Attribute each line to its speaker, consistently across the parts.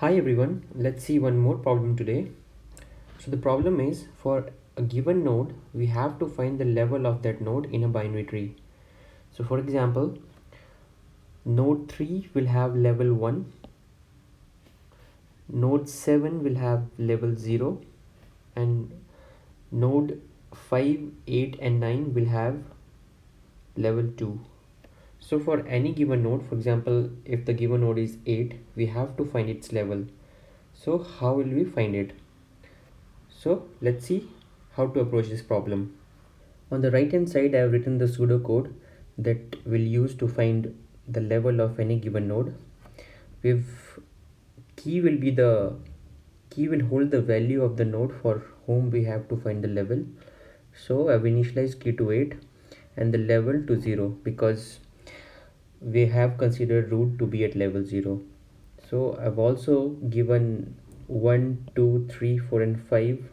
Speaker 1: Hi everyone, let's see one more problem today. So the problem is for a given node, we have to find the level of that node in a binary tree. So for example, node 3 will have level 1, node 7 will have level 0, and node 5, 8 and 9 will have level 2. So for any given node, for example, if the given node is 8, we have to find its level. So how will we find it? So let's see how to approach this problem. On the right hand side, I have written the pseudocode that we'll use to find the level of any given node. We've key will be the key will hold the value of the node for whom we have to find the level. So I've initialized key to 8 and the level to 0 because we have considered root to be at level 0. So I've also given 1, 2, 3, 4 and 5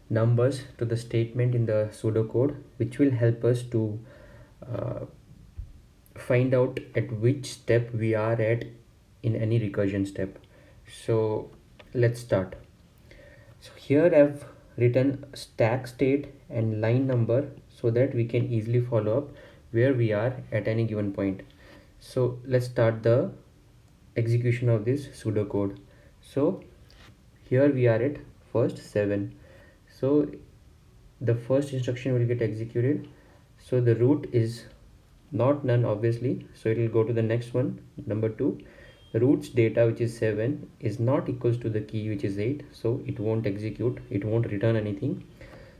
Speaker 1: numbers to the statement in the pseudocode, which will help us to uh, find out at which step we are at in any recursion step. So let's start. So here I've written stack state and line number so that we can easily follow up where we are at any given point. So let's start the execution of this pseudocode. So here we are at first 7. So the first instruction will get executed. So the root is not none obviously, so it will go to the next one, number 2. Root's data, which is 7, is not equals to the key, which is 8, so it won't execute, it won't return anything.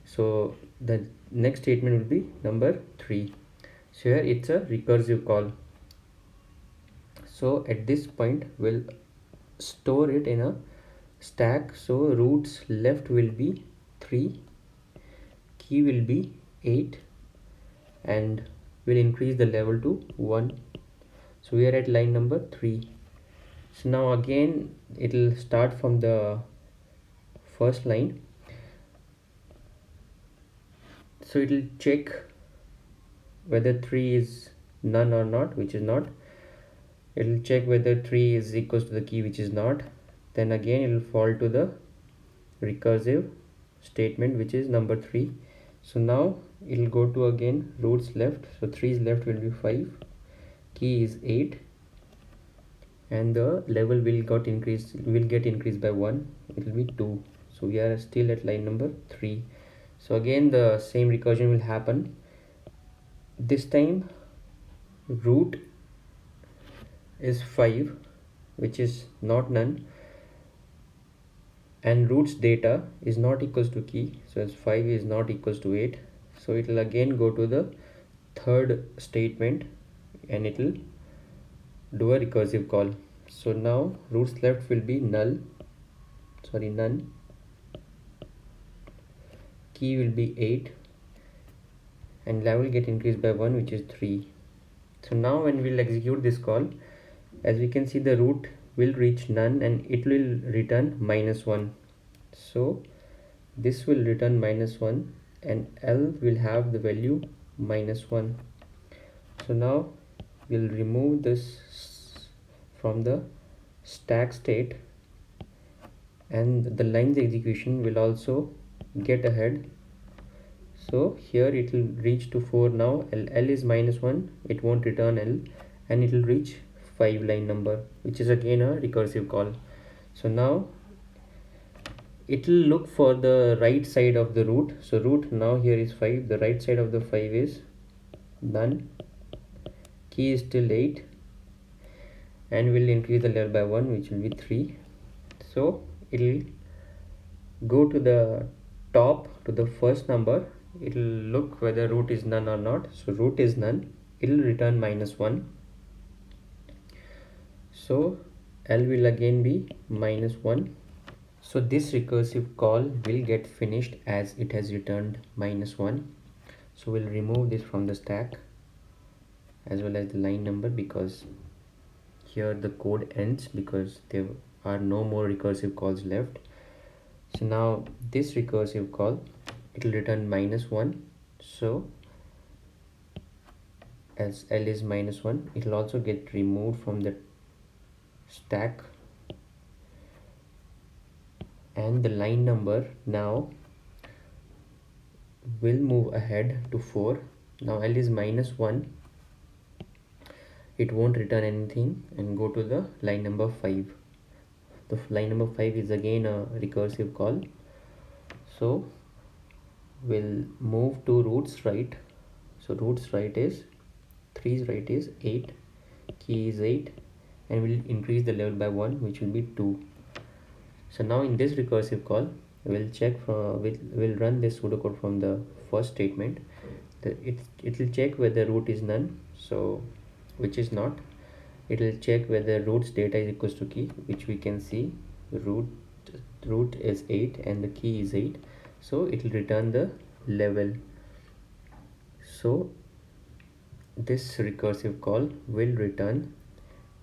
Speaker 1: So the next statement will be number 3. So here it's a recursive call. So at this point we'll store it in a stack. So roots left will be 3, key will be 8, and we'll increase the level to 1. So we are at line number 3. So now again it will start from the first line. So it will check whether 3 is none or not, which is not. It will check whether 3 is equals to the key, which is not. Then again it will fall to the recursive statement, which is number 3. So now it will go to again roots left. So 3's left will be 5, key is 8, and the level will get increased by 1. It will be 2. So we are still at line number 3. So again the same recursion will happen. This time root is 5, which is not none, and root's data is not equals to key, so as 5 is not equals to 8. So it will again go to the third statement and it will do a recursive call. So now roots left will be none, key will be 8, and level get increased by 1, which is 3. So now when we'll execute this call, as we can see, the root will reach none and it will return -1. So this will return -1 and L will have the value -1. So now we'll remove this from the stack state, and the lines execution will also get ahead. So here it will reach to 4 now. L is -1, it won't return L, and it will reach 5 line number, which is again a recursive call. So now it will look for the right side of the root. So root now here is 5, the right side of the 5 is none, key is still 8, and will increase the level by 1, which will be 3. So it will go to the top to the first number. It will look whether root is none or not. So root is none, it will return -1. So L will again be -1. So this recursive call will get finished as it has returned -1. So we'll remove this from the stack as well as the line number, because here the code ends because there are no more recursive calls left. So now this recursive call, it will return -1. So as L is -1, it will also get removed from the stack. and the line number now will move ahead to 4. Now L is -1, it won't return anything, and go to the line number 5. The line number 5 is again a recursive call, so we'll move to roots right. So roots right is 3's right is 8, key is 8, and we'll increase the level by 1, which will be 2. So now in this recursive call, we'll check from we'll run this pseudocode from the first statement. It will check whether root is none, so which is not. It will check whether root's data is equals to key, which we can see root is 8 and the key is 8, so it will return the level. So this recursive call will return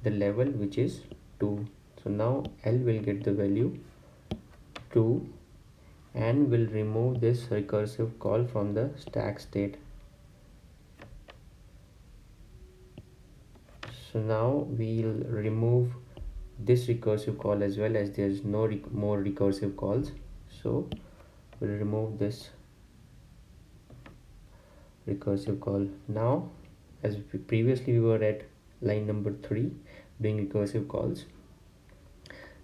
Speaker 1: the level, which is 2. So now L will get the value 2 and will remove this recursive call from the stack state. So now we'll remove this recursive call as well, as there's no more recursive calls. So we'll remove this recursive call. Now, as previously we were at line number 3 doing recursive calls,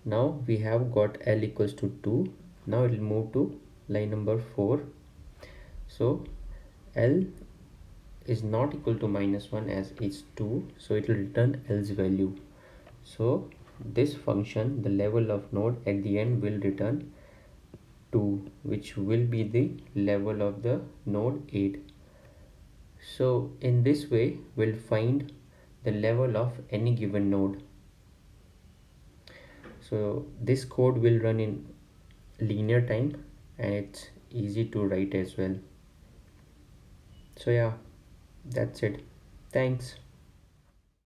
Speaker 1: now we have got L equals to 2. Now it will move to line number 4. So L is not equal to -1 as it's 2, so it will return L's value. So this function, the level of node, at the end will return 2, which will be the level of the node 8. So in this way we'll find the level of any given node. So this code will run in linear time and it's easy to write as well. So yeah, that's it. Thanks.